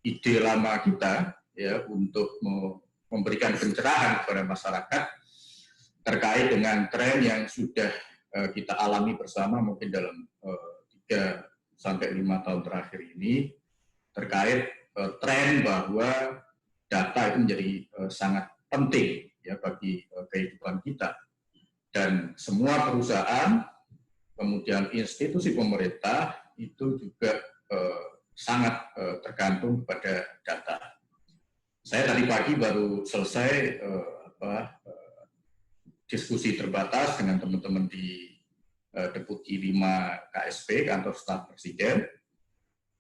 ide lama kita ya untuk memberikan pencerahan kepada masyarakat terkait dengan tren yang sudah kita alami bersama mungkin dalam 3 sampai 5 tahun terakhir ini terkait tren bahwa data itu menjadi sangat penting ya bagi kehidupan kita, dan semua perusahaan kemudian institusi pemerintah itu juga sangat tergantung kepada data. Saya tadi pagi baru selesai diskusi terbatas dengan teman-teman di Deputi 5 KSP, Kantor Staf Presiden.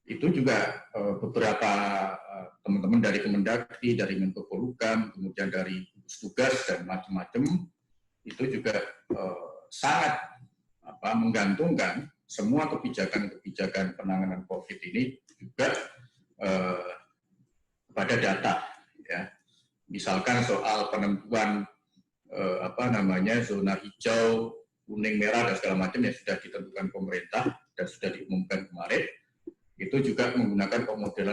Itu juga beberapa teman-teman dari Kemendagri, dari Menko Polhukam, kemudian dari gugus tugas dan macam-macam, itu juga sangat menggantungkan semua kebijakan penanganan COVID ini juga pada data. Ya. Misalkan soal penentuan zona hijau, kuning, merah dan segala macam yang sudah ditentukan pemerintah dan sudah diumumkan kemarin, itu juga menggunakan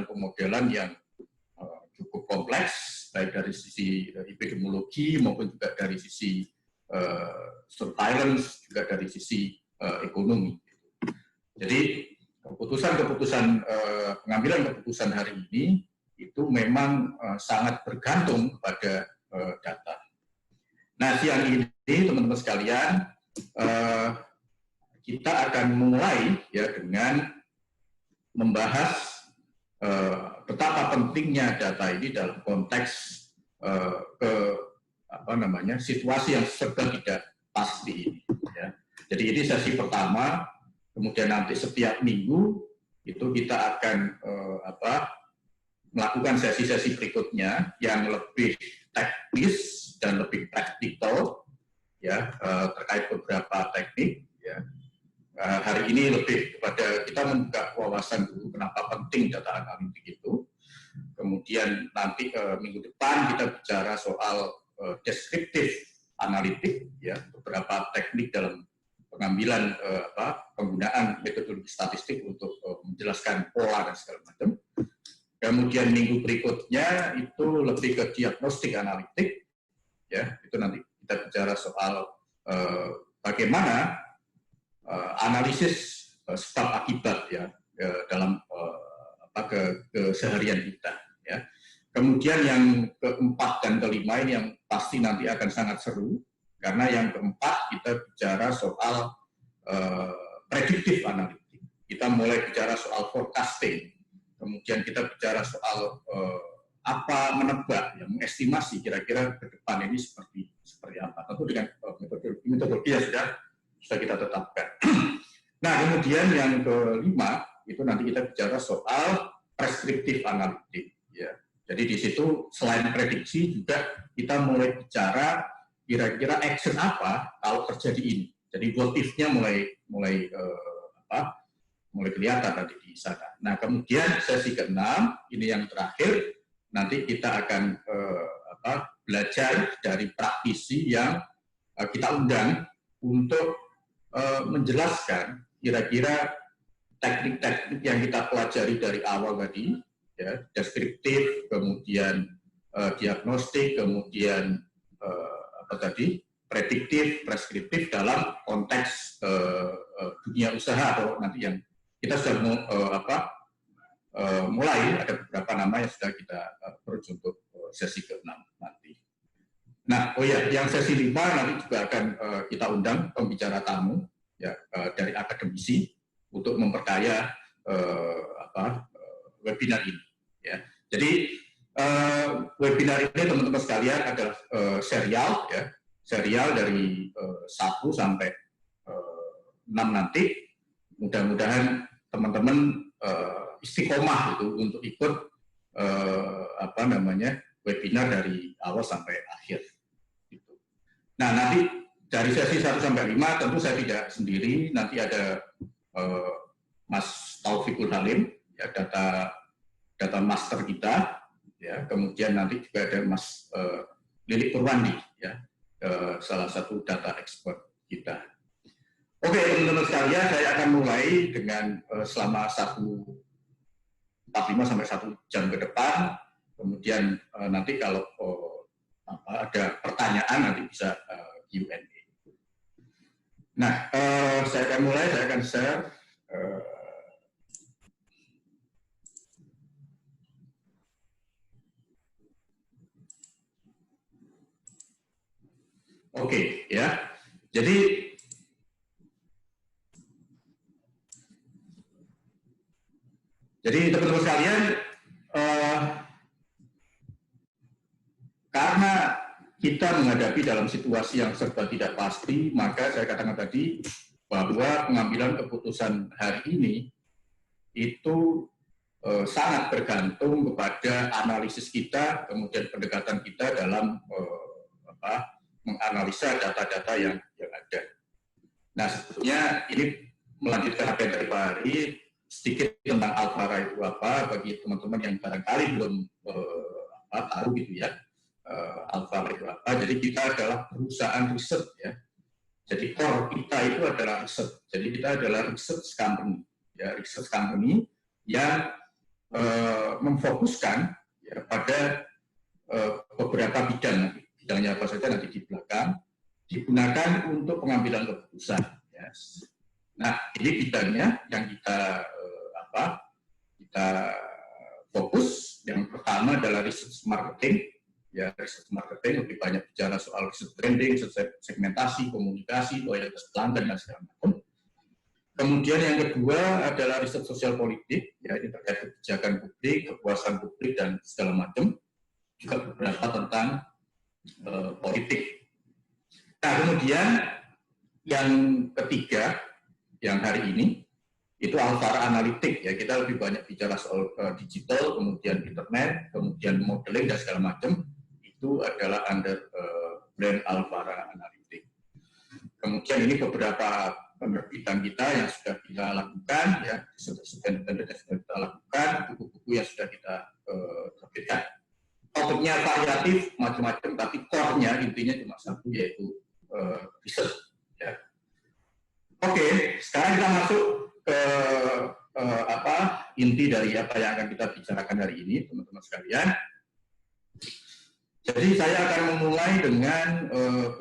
pemodelan yang cukup kompleks, baik dari sisi epidemiologi maupun juga dari sisi surveillance, juga dari sisi ekonomi. Jadi pengambilan keputusan hari ini itu memang sangat bergantung kepada data. Nah, siang ini teman-teman sekalian, kita akan mulai ya dengan membahas betapa pentingnya data ini dalam konteks situasi yang serba tidak pasti ini. Ya. Jadi ini sesi pertama, kemudian nanti setiap minggu itu kita akan melakukan sesi-sesi berikutnya yang lebih teknis dan lebih praktikal ya terkait beberapa teknik ya. Hari ini lebih kepada kita membuka wawasan dulu kenapa penting data analitik itu. Kemudian nanti minggu depan kita bicara soal deskriptif analitik ya, beberapa teknik dalam pengambilan penggunaan metodologi statistik untuk menjelaskan pola dan segala macam. Kemudian minggu berikutnya itu lebih ke diagnostik analitik ya, itu nanti kita bicara soal bagaimana analisis sebab akibat ya dalam keseharian kita ya. Kemudian yang keempat dan kelima ini yang pasti nanti akan sangat seru, karena yang keempat kita bicara soal prediktif analitik. Kita mulai bicara soal forecasting, kemudian kita bicara soal menebak, ya, mengestimasi kira-kira ke depan ini seperti apa. Tentu dengan metodologi yang sudah kita tetapkan. Nah, kemudian yang kelima itu nanti kita bicara soal preskriptif analitik. Ya. Jadi di situ selain prediksi juga kita mulai bicara kira-kira action apa kalau terjadi ini. Jadi motifnya mulai kelihatan tadi di sana. Nah, kemudian sesi ke-6 ini yang terakhir, nanti kita akan belajar dari praktisi yang kita undang untuk menjelaskan kira-kira teknik-teknik yang kita pelajari dari awal tadi, ya, deskriptif, kemudian diagnostik, kemudian prediktif, preskriptif dalam konteks dunia usaha, atau nanti yang kita sudah mulai ada beberapa nama yang sudah kita approach untuk sesi ke-6 nanti. Nah, yang sesi 5 nanti juga akan kita undang pembicara tamu ya dari akademisi untuk memperkaya webinar ini. Ya. Jadi webinar ini teman-teman sekalian adalah serial dari 1 sampai 6 nanti. Mudah-mudahan teman-teman istiqomah itu untuk ikut webinar dari awal sampai akhir. Gitu. Nah, nanti dari sesi 1 sampai 5 tentu saya tidak sendiri, nanti ada Mas Taufikul Halim, ya, data master kita, ya, kemudian nanti juga ada Mas Lilik Purwandi, ya, salah satu data expert kita. Oke, teman-teman sekalian, saya akan mulai dengan selama 1 45 sampai 1 jam ke depan. Kemudian nanti kalau ada pertanyaan nanti bisa Q&A. Nah, saya akan mulai, saya akan share. Oke, ya. Jadi teman-teman sekalian, karena kita menghadapi dalam situasi yang serba tidak pasti, maka saya katakan tadi bahwa pengambilan keputusan hari ini itu sangat bergantung kepada analisis kita, kemudian pendekatan kita dalam menganalisa data-data yang ada. Nah, sebetulnya ini melanjutkan apa yang tadi Pak Hari, sedikit tentang Alfara itu apa, bagi teman-teman yang barangkali belum tahu gitu ya, Alfara itu apa. Jadi kita adalah perusahaan riset ya. Jadi core kita itu adalah riset. Jadi kita adalah research company, ya, research company yang memfokuskan ya, pada beberapa bidang. Bidangnya apa saja nanti di belakang, digunakan untuk pengambilan keputusan. Yes. Nah, ini bidangnya yang kita fokus. Yang pertama adalah research marketing. Ya, research marketing lebih banyak bicara soal research branding, segmentasi, komunikasi, loyalitas pelanggan dan segala macam. Kemudian yang kedua adalah riset sosial politik, ya, ini terkait kebijakan publik, kepuasan publik dan segala macam. Juga beberapa tentang politik. Nah, kemudian yang ketiga, yang hari ini, itu Alfara Analytic, ya, kita lebih banyak bicara soal digital, kemudian internet, kemudian modeling dan segala macam, itu adalah under brand Alfara Analytic. Kemudian ini beberapa penerbitan kita yang sudah kita lakukan, ya, yang sudah kita lakukan, buku-buku yang sudah kita terbitkan. Topiknya variatif, macam-macam, tapi core-nya intinya cuma satu, yaitu riset. Ya. Oke, sekarang kita masuk ke inti dari apa yang akan kita bicarakan hari ini, teman-teman sekalian. Jadi saya akan memulai dengan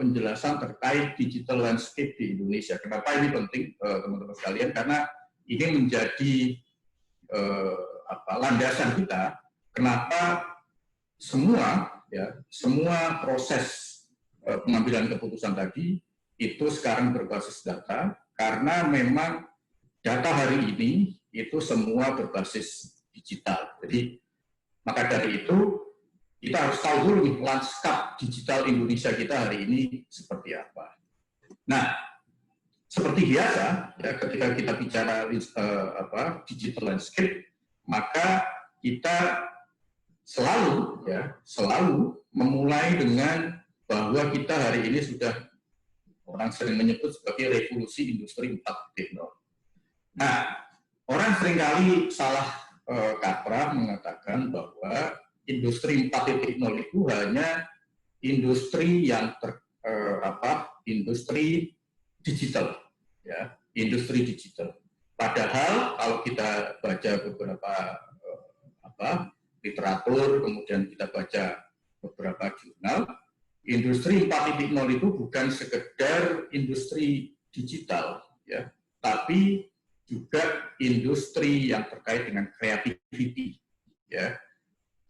penjelasan terkait digital landscape di Indonesia. Kenapa ini penting, teman-teman sekalian? Karena ini menjadi landasan kita. Kenapa semua proses pengambilan keputusan tadi itu sekarang berbasis data, karena memang data hari ini itu semua berbasis digital. Jadi maka dari itu kita harus tahu dulu nih lanskap digital Indonesia kita hari ini seperti apa. Nah, seperti biasa ya, ketika kita bicara digital landscape, maka kita selalu memulai dengan bahwa kita hari ini sudah, orang sering menyebut sebagai revolusi industri 4.0. Nah, orang seringkali salah kaprah mengatakan bahwa industri 4.0 itu hanya industri yang industri digital, ya, industri digital. Padahal kalau kita baca beberapa literatur, kemudian kita baca beberapa jurnal, industri 4.0 itu bukan sekedar industri digital, ya, tapi juga industri yang terkait dengan creativity, ya,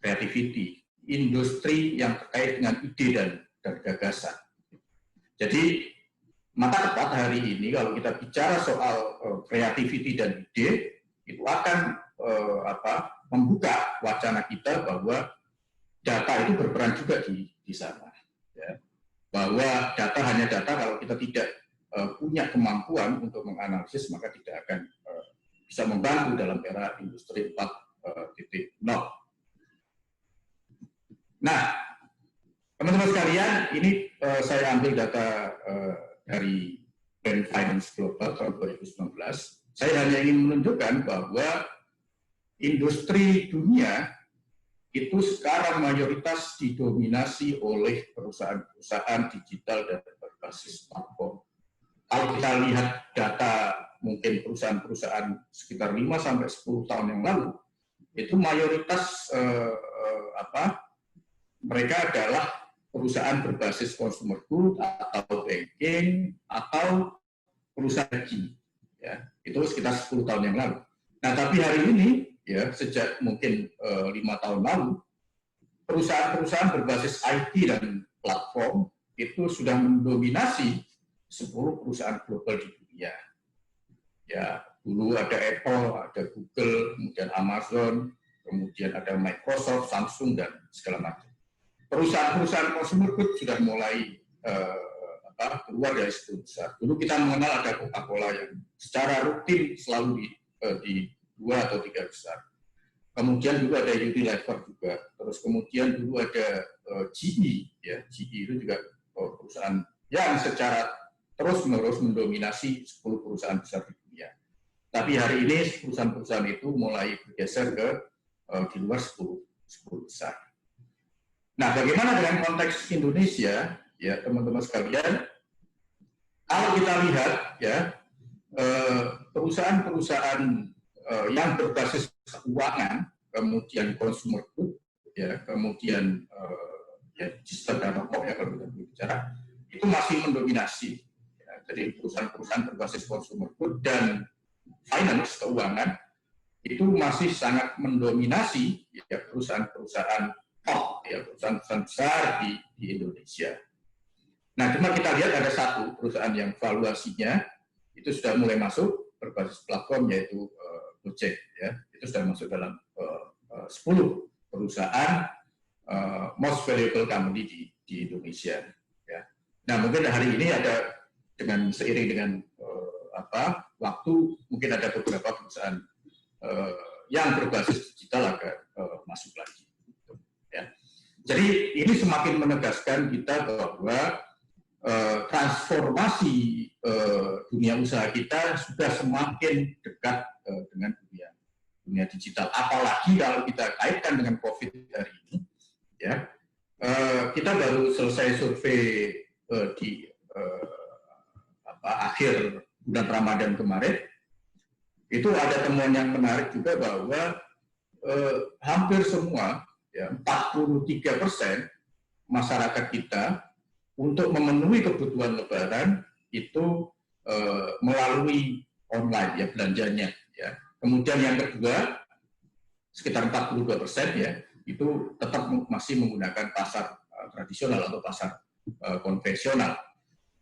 creativity, industri yang terkait dengan ide dan gagasan. Jadi maka tepat hari ini kalau kita bicara soal creativity dan ide, itu akan membuka wacana kita bahwa data itu berperan juga di sana. Ya. Bahwa data hanya data, kalau kita tidak punya kemampuan untuk menganalisis, maka tidak akan bisa membantu dalam era industri 4.0. Nah, teman-teman sekalian, ini saya ambil data dari Brand Finance Global tahun 2019. Saya hanya ingin menunjukkan bahwa industri dunia itu sekarang mayoritas didominasi oleh perusahaan-perusahaan digital dan berbasis platform. Kalau kita lihat data mungkin perusahaan-perusahaan sekitar 5-10 tahun yang lalu, itu mayoritas mereka adalah perusahaan berbasis consumer good atau banking atau perusahaan energi, ya itu sekitar 10 tahun yang lalu. Nah tapi hari ini ya sejak mungkin 5 tahun lalu perusahaan-perusahaan berbasis IT dan platform itu sudah mendominasi 10 perusahaan global di dunia. Ya dulu ada Apple, ada Google, kemudian Amazon, kemudian ada Microsoft, Samsung dan segala macam. Perusahaan-perusahaan consumer good sudah mulai keluar dari 10 besar. Dulu kita mengenal ada Coca-Cola yang secara rutin selalu di 2 atau 3 besar. Kemudian dulu ada Unilever juga. Terus kemudian dulu ada GE, ya GE itu juga perusahaan yang secara terus-menerus mendominasi 10 perusahaan besar di dunia. Tapi hari ini perusahaan-perusahaan itu mulai bergeser ke di luar 10 besar. Nah, bagaimana dengan konteks Indonesia, ya teman-teman sekalian? Kalau kita lihat, ya perusahaan-perusahaan yang berbasis keuangan, kemudian consumer good, ya kemudian ya digital dan rokok ya kalau kita bicara, itu masih mendominasi. Ya, jadi perusahaan-perusahaan berbasis consumer good dan finance keuangan itu masih sangat mendominasi ya perusahaan-perusahaan top, ya perusahaan-perusahaan besar di Indonesia. Nah, cuma kita lihat ada satu perusahaan yang valuasinya itu sudah mulai masuk berbasis platform yaitu Gojek, ya itu sudah masuk dalam 10 perusahaan most valuable company di Indonesia. Ya. Nah, mungkin hari ini ada seiring dengan waktu mungkin ada beberapa perusahaan yang berbasis digital agak masuk lagi. Ya. Jadi ini semakin menegaskan kita bahwa transformasi dunia usaha kita sudah semakin dekat dengan dunia digital. Apalagi kalau kita kaitkan dengan COVID hari ini, ya kita baru selesai survei di akhir bulan Ramadan kemarin. Itu ada temuan yang menarik juga bahwa hampir semua, ya 43% masyarakat kita untuk memenuhi kebutuhan Lebaran itu melalui online ya belanjanya. Ya. Kemudian yang kedua sekitar 42% ya itu tetap masih menggunakan pasar tradisional atau pasar konvensional.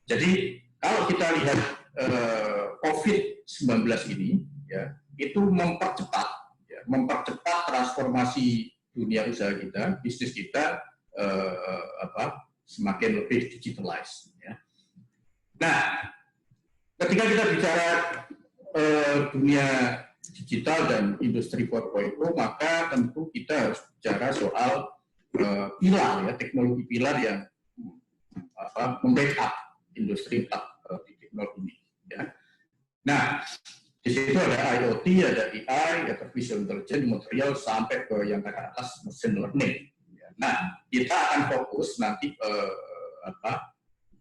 Jadi kalau kita lihat COVID-19 ini ya itu mempercepat transformasi dunia usaha kita, bisnis kita semakin lebih digitalized. Ya. Nah, ketika kita bicara dunia digital dan industri 4.0, maka tentu kita harus bicara soal pilar, ya, teknologi pilar yang membackup industri 4.0 ini. Ya. Nah, di situ ada IoT, ada AI, ada artificial intelligence, material, sampai ke yang ke atas machine learning. Nah, kita akan fokus nanti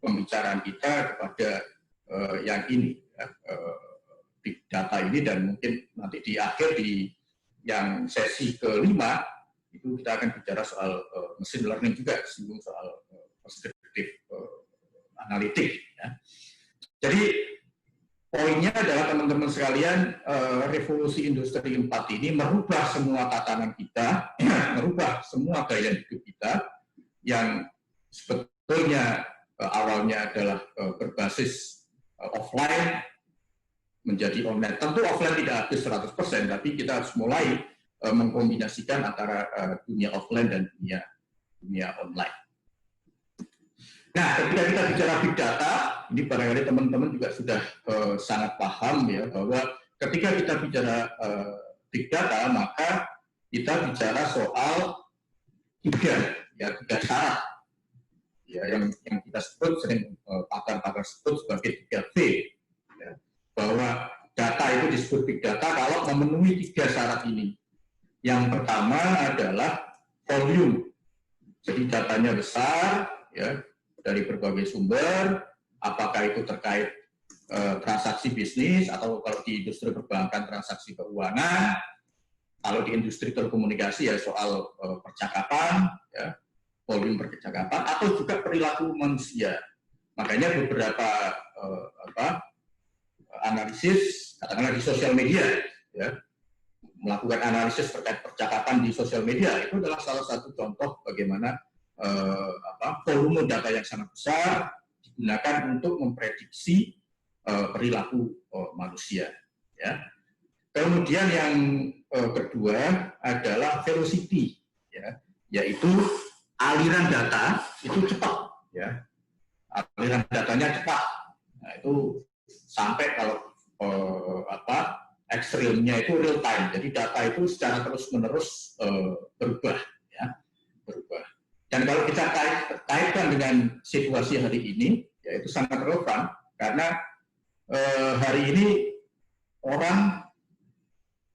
pembicaraan kita kepada yang ini, ya, big data ini, dan mungkin nanti di akhir di yang sesi kelima itu kita akan bicara soal machine learning juga, singgung soal prescriptive analitik. Ya. Jadi poinnya adalah teman-teman sekalian, revolusi industri 4 ini merubah semua tatanan kita, merubah semua gaya hidup kita yang sebetulnya awalnya adalah berbasis offline menjadi online. Tentu offline tidak habis 100%, tapi kita harus mulai mengkombinasikan antara dunia offline dan dunia online. Nah, ketika kita bicara big data, ini barangkali teman-teman juga sudah sangat paham ya bahwa ketika kita bicara big data, maka kita bicara soal tiga syarat ya, yang kita sebut sering pakar-pakar sebut sebagai 3V, ya, bahwa data itu disebut big data kalau memenuhi 3 syarat ini. Yang pertama adalah volume, jadi datanya besar, ya, dari berbagai sumber, apakah itu terkait transaksi bisnis, atau kalau di industri perbankan transaksi keuangan, Kalau di industri telekomunikasi ya soal percakapan, ya, volume percakapan, atau juga perilaku manusia. Makanya beberapa analisis, katakanlah di sosial media, ya, melakukan analisis terkait percakapan di sosial media itu adalah salah satu contoh bagaimana volume data yang sangat besar digunakan untuk memprediksi perilaku manusia. Ya. Kemudian yang kedua adalah velocity, ya, yaitu aliran data itu cepat, ya, aliran datanya cepat. Nah, itu sampai kalau X-realnya itu real time, jadi data itu secara terus-menerus berubah, ya, berubah. Dan kalau kita kaitkan dengan situasi hari ini, ya itu sangat relevan karena hari ini orang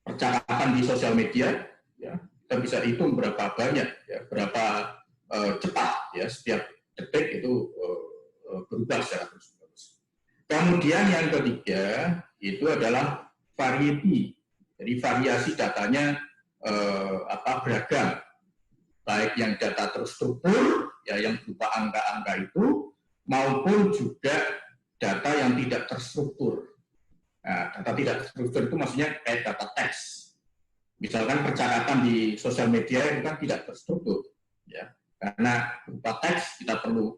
percakapan di sosial media, ya, kita bisa hitung berapa banyak, ya, berapa cepat, ya, setiap detik itu berubah secara terus-menerus. Kemudian yang ketiga itu adalah variety, jadi variasi datanya beragam, baik yang data terstruktur, ya, yang berupa angka-angka itu, maupun juga data yang tidak terstruktur. Nah, data tidak terstruktur itu maksudnya kayak data teks. Misalkan percakapan di sosial media itu kan tidak terstruktur, ya, karena berupa teks kita perlu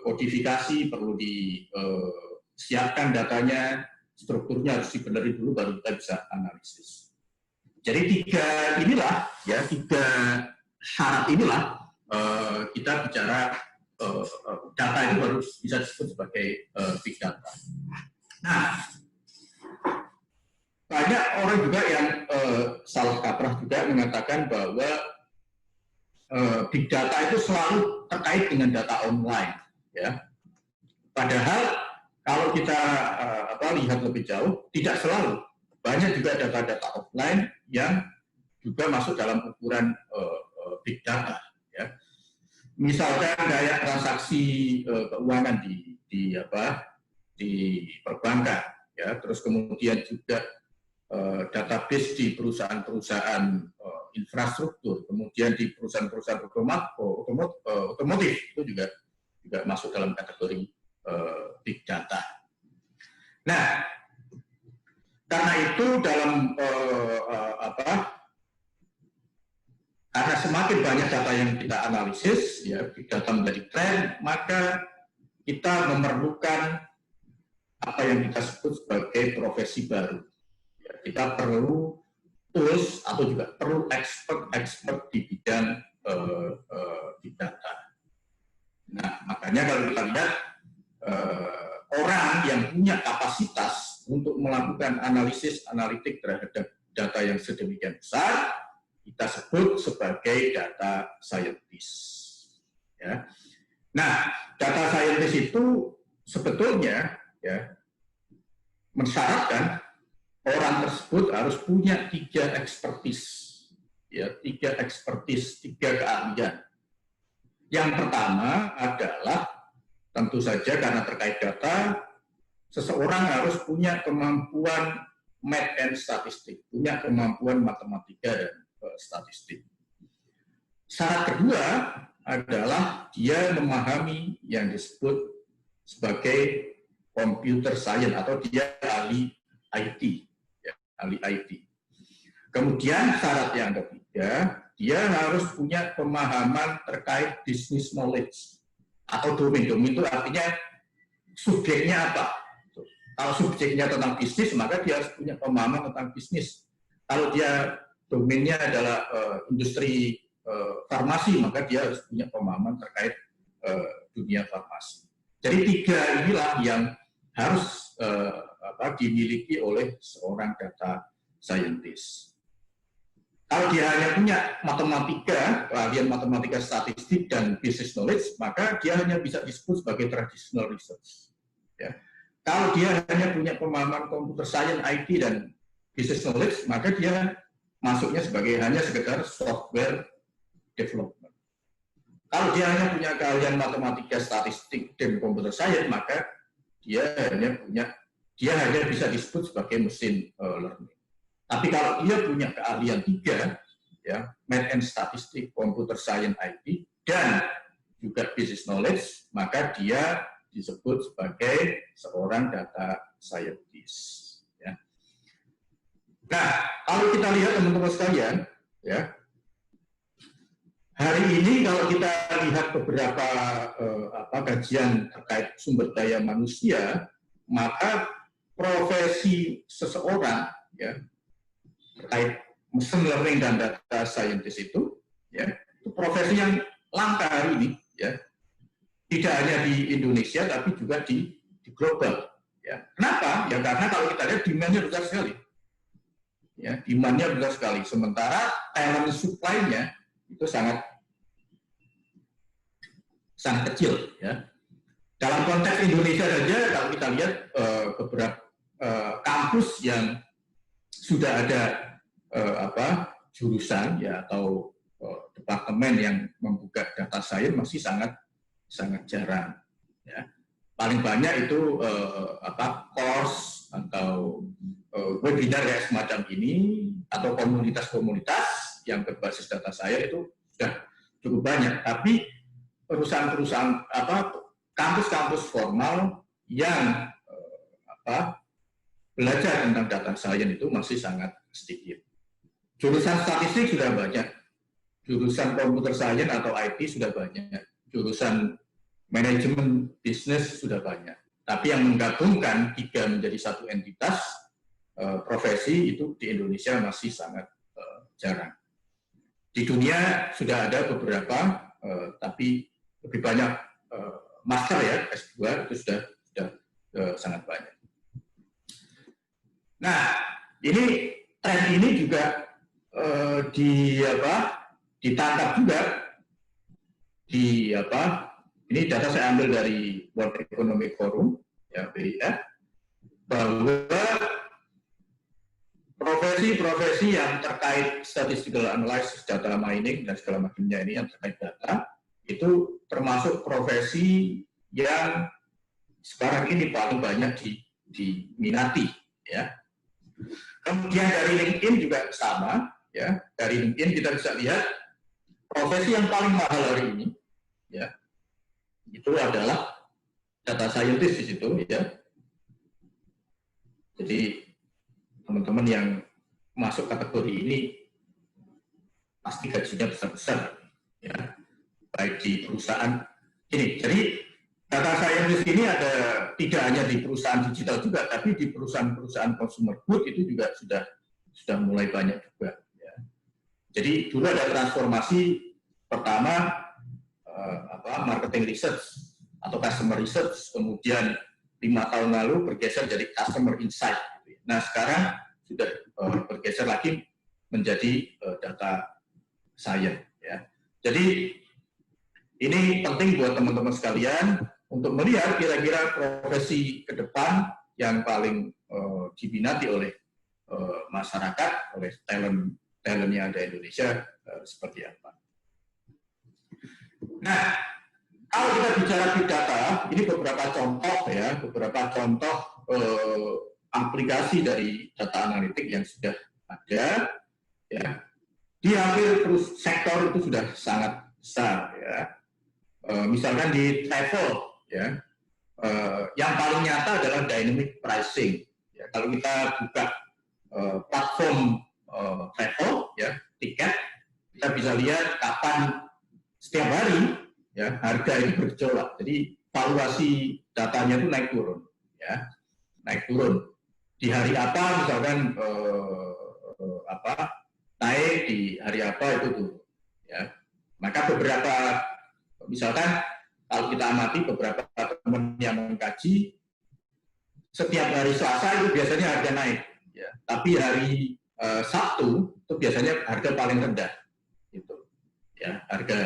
kodifikasi, perlu disiapkan datanya, strukturnya harus dibenerin dulu baru kita bisa analisis. Jadi tiga syarat inilah kita bicara data itu baru bisa disebut sebagai big data. Nah, banyak orang juga yang salah kaprah juga mengatakan bahwa big data itu selalu terkait dengan data online, ya. Padahal kalau kita lihat lebih jauh, tidak selalu. Banyak juga data-data offline yang juga masuk dalam ukuran big data, ya. Misalkan kayak transaksi keuangan di perbankan, ya. Terus kemudian juga database di perusahaan-perusahaan infrastruktur, kemudian di perusahaan-perusahaan otomotif itu juga masuk dalam kategori big data. Nah, karena itu dalam karena semakin banyak data yang kita analisis, ya, big data menjadi tren, maka kita memerlukan apa yang kita sebut sebagai profesi baru. Kita perlu tools atau juga perlu expert di bidang big data. Nah, makanya kalau kita lihat orang yang punya kapasitas untuk melakukan analisis analitik terhadap data yang sedemikian besar, kita sebut sebagai data scientist. Ya. Nah, data scientist itu sebetulnya, ya, mensyaratkan orang tersebut harus punya tiga keahlian. Yang pertama adalah tentu saja karena terkait data, seseorang harus punya kemampuan math and statistik, punya kemampuan matematika dan statistik. Syarat kedua adalah dia memahami yang disebut sebagai computer science atau dia ahli IT. Ahli IT. Kemudian syarat yang ketiga, dia harus punya pemahaman terkait business knowledge atau domain. Domain itu artinya subjeknya apa. Kalau subjeknya tentang bisnis, maka dia harus punya pemahaman tentang bisnis. Kalau dia domainnya adalah industri farmasi, maka dia harus punya pemahaman terkait dunia farmasi. Jadi tiga inilah yang harus dimiliki oleh seorang data scientist. Kalau dia hanya punya matematika, keahlian matematika, statistik, dan business knowledge, maka dia hanya bisa disebut sebagai traditional research. Ya. Kalau dia hanya punya pemahaman computer science, IT, dan business knowledge, maka dia masuknya sebagai hanya sekedar software development. Kalau dia hanya punya keahlian matematika, statistik, dan computer science, maka dia hanya bisa disebut sebagai machine learning. Tapi kalau dia punya keahlian 3, ya, math and statistik, computer science, IT, dan juga business knowledge, maka dia disebut sebagai seorang data scientist. Ya. Nah, kalau kita lihat teman-teman sekalian, ya, hari ini kalau kita lihat beberapa kajian terkait sumber daya manusia, maka profesi seseorang, ya, terkait machine learning dan data scientist itu, ya, itu profesi yang langka hari ini, ya, tidak hanya di Indonesia tapi juga di global. Ya. Kenapa? Ya karena kalau kita lihat demand-nya besar sekali. Ya, demand-nya besar sekali. Sementara talent supply-nya itu sangat kecil. Ya. Dalam konteks Indonesia saja, kalau kita lihat beberapa kampus yang sudah ada jurusan, ya, atau departemen yang membuka data science masih sangat jarang. Ya. Paling banyak itu course atau webinar kayak semacam ini atau komunitas-komunitas yang berbasis data science itu sudah cukup banyak. Tapi perusahaan-perusahaan kampus-kampus formal yang belajar tentang data science itu masih sangat sedikit. Jurusan statistik sudah banyak, jurusan computer science atau IT sudah banyak, jurusan manajemen bisnis sudah banyak. Tapi yang menggabungkan 3 menjadi satu entitas profesi itu di Indonesia masih sangat jarang. Di dunia sudah ada beberapa, tapi lebih banyak master, ya, S2 itu sudah sangat banyak. Nah, ini tren ini juga ditangkap juga ini data saya ambil dari World Economic Forum, ya, WEF, bahwa profesi-profesi yang terkait statistical analysis, data mining dan segala macamnya ini yang terkait data itu termasuk profesi yang sekarang ini paling banyak diminati, ya. Kemudian dari LinkedIn juga sama, ya. Dari LinkedIn kita bisa lihat profesi yang paling mahal hari ini, ya, itu adalah data scientist di situ, ya. Jadi teman-teman yang masuk kategori ini pasti gajinya besar-besar, ya, baik di perusahaan ini. Jadi data scientist ini ada tidak hanya di perusahaan digital juga, tapi di perusahaan-perusahaan consumer good itu juga sudah mulai banyak juga. Ya. Jadi dulu ada transformasi pertama marketing research atau customer research, kemudian 5 tahun lalu bergeser jadi customer insight. Nah sekarang sudah bergeser lagi menjadi data science. Ya. Jadi ini penting buat teman-teman sekalian untuk melihat kira-kira profesi ke depan yang paling diminati oleh masyarakat, oleh talent yang ada di Indonesia seperti apa. Nah, kalau kita bicara big data, ini beberapa contoh, ya, beberapa contoh aplikasi dari data analitik yang sudah ada, ya. Di hampir sektor itu sudah sangat besar, ya. Misalkan di travel, ya, yang paling nyata adalah dynamic pricing. Ya, kalau kita buka platform travel, ya, tiket, kita bisa lihat kapan setiap hari, ya, harga itu bergejolak. Jadi valuasi datanya itu naik turun, ya, naik turun. Di hari apa misalkan naik, di hari apa itu turun, ya. Maka beberapa, misalkan kalau kita amati beberapa teman yang mengkaji, setiap hari Selasa itu biasanya harga naik, ya. Tapi hari Sabtu itu biasanya harga paling rendah, gitu, ya, harga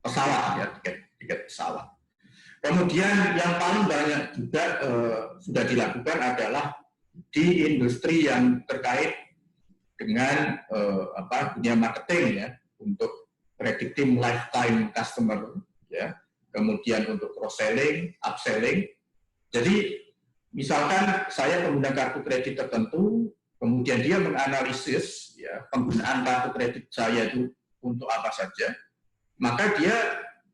pesawat, ya, tiket pesawat. Kemudian yang paling banyak juga sudah dilakukan adalah di industri yang terkait dengan dunia marketing, ya, untuk predicting lifetime customer, ya, kemudian untuk cross selling, upselling. Jadi Misalkan saya pengguna kartu kredit tertentu, kemudian dia menganalisis ya, penggunaan kartu kredit saya itu untuk apa saja, maka dia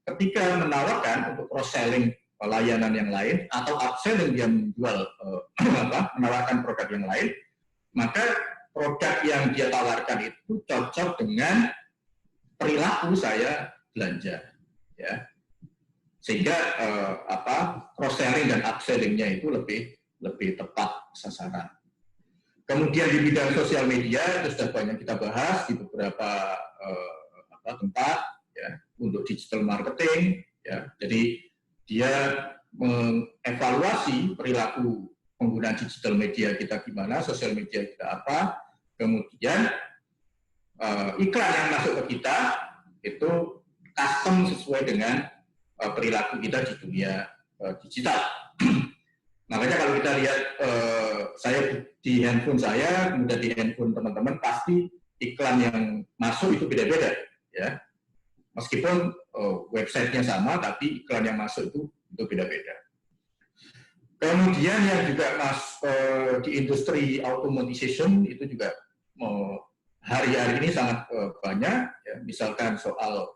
ketika menawarkan untuk cross-selling layanan yang lain atau upselling dia menjual menawarkan produk yang lain, maka produk yang dia tawarkan itu cocok dengan perilaku saya belanja, ya. Sehingga cross-selling dan upselling-nya itu lebih tepat sasaran. Kemudian di bidang sosial media itu sudah banyak kita bahas di beberapa tempat ya, untuk digital marketing ya. Jadi dia mengevaluasi perilaku penggunaan digital media kita gimana, sosial media kita apa, kemudian iklan yang masuk ke kita itu custom sesuai dengan perilaku kita di dunia digital. Makanya kalau kita lihat saya di handphone saya, kemudian di handphone teman-teman, pasti iklan yang masuk itu beda-beda, ya. Meskipun websitenya sama, tapi iklan yang masuk itu beda-beda. Kemudian yang juga di industri automatization itu juga hari-hari ini sangat banyak, ya. Misalkan soal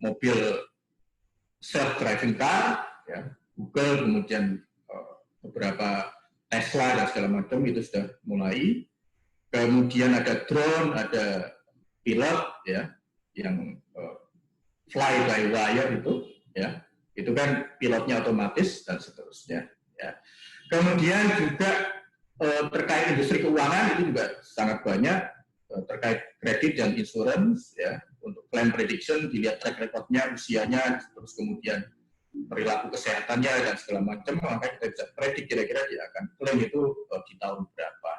mobil self-driving car, ya, Google, kemudian beberapa Tesla dan segala macam itu sudah mulai. Kemudian ada drone, ada pilot, ya, yang fly by wire itu kan pilotnya otomatis dan seterusnya. Ya. Kemudian juga terkait industri keuangan itu juga sangat banyak terkait kredit dan insurance, ya. Untuk claim prediction dilihat track record-nya, usianya, terus kemudian perilaku kesehatannya dan segala macam, maka kita bisa predik kira-kira dia akan klaim itu di tahun berapa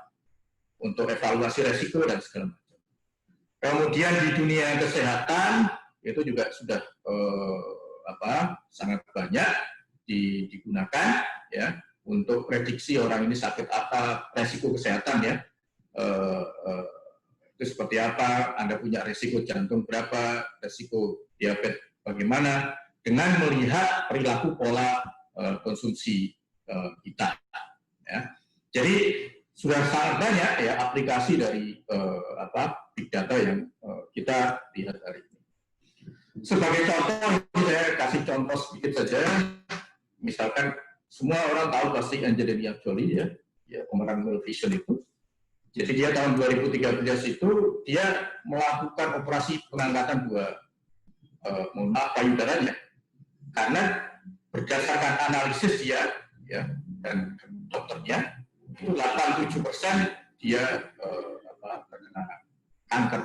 untuk evaluasi resiko dan segala macam. Kemudian di dunia kesehatan itu juga sudah sangat banyak digunakan ya untuk prediksi orang ini sakit apa, resiko kesehatan ya. Itu seperti apa, Anda punya risiko jantung berapa, risiko diabetes bagaimana, dengan melihat perilaku pola konsumsi kita. Ya. Jadi sudah sangat banyak ya aplikasi dari big data yang kita lihat hari ini. Sebagai contoh, saya kasih contoh sedikit saja. Misalkan semua orang tahu pasti Angelina Jolie ya pemeran Maleficent itu. Jadi dia tahun 2013 itu dia melakukan operasi pengangkatan payudaranya, karena berdasarkan analisis dia ya dan dokternya itu 87% dia terkena kanker.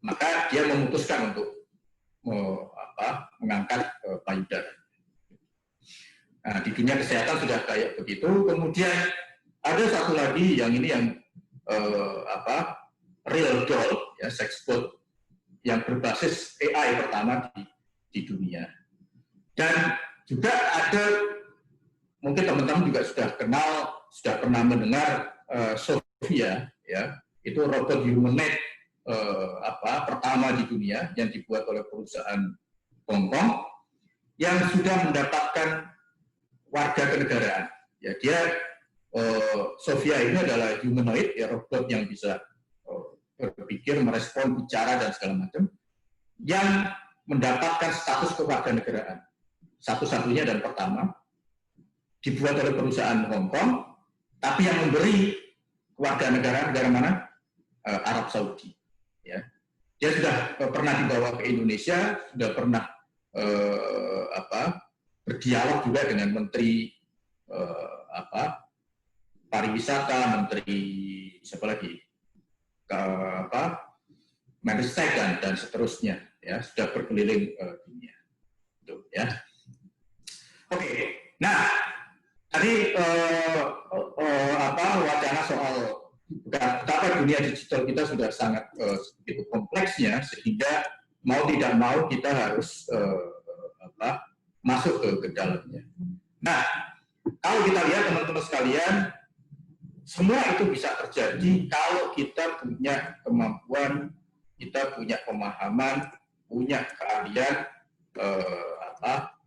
Maka dia memutuskan untuk mengangkat payudara. Nah, di dunia kesehatan sudah kayak begitu. Kemudian ada satu lagi yang ini yang real doll ya, sex bot yang berbasis AI pertama di dunia. Dan juga ada, mungkin teman-teman juga sudah pernah mendengar Sophia ya, itu robot humanoid pertama di dunia yang dibuat oleh perusahaan Hongkong yang sudah mendapatkan warga kenegaraan. Ya, dia Sophia ini adalah humanoid, ya, robot yang bisa berpikir, merespon, bicara dan segala macam, yang mendapatkan status kewarganegaraan. Satu-satunya dan pertama dibuat oleh perusahaan Hong Kong, tapi yang memberi kewarganegaraan negara mana? Arab Saudi. Ya. Dia sudah pernah dibawa ke Indonesia, sudah pernah berdialog juga dengan Menteri pariwisata, Menteri siapa lagi, Menristek dan seterusnya, ya, sudah berkeliling dunia, gitu, ya. Oke, nah tadi wacana soal betapa dunia digital kita sudah sangat begitu kompleksnya sehingga mau tidak mau kita harus masuk ke dalamnya. Nah, kalau kita lihat teman-teman sekalian, semua itu bisa terjadi kalau kita punya kemampuan, kita punya pemahaman, punya keahlian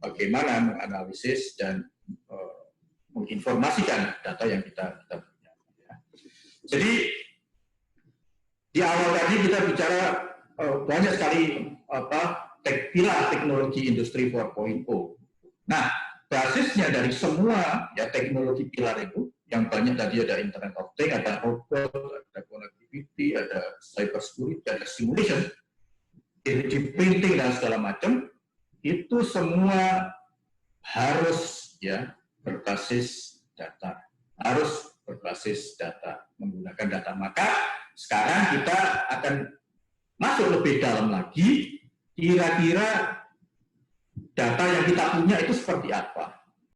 bagaimana menganalisis dan menginformasikan data yang kita punya. Jadi di awal tadi kita bicara banyak sekali pilar teknologi industri 4.0. Nah, basisnya dari semua ya teknologi pilar itu yang banyak tadi ada Internet of Things, ada robot, ada connectivity, ada cyber security, ada simulation, 3D printing dan segala macam, itu semua harus ya berbasis data, menggunakan data. Maka sekarang kita akan masuk lebih dalam lagi, kira-kira data yang kita punya itu seperti apa.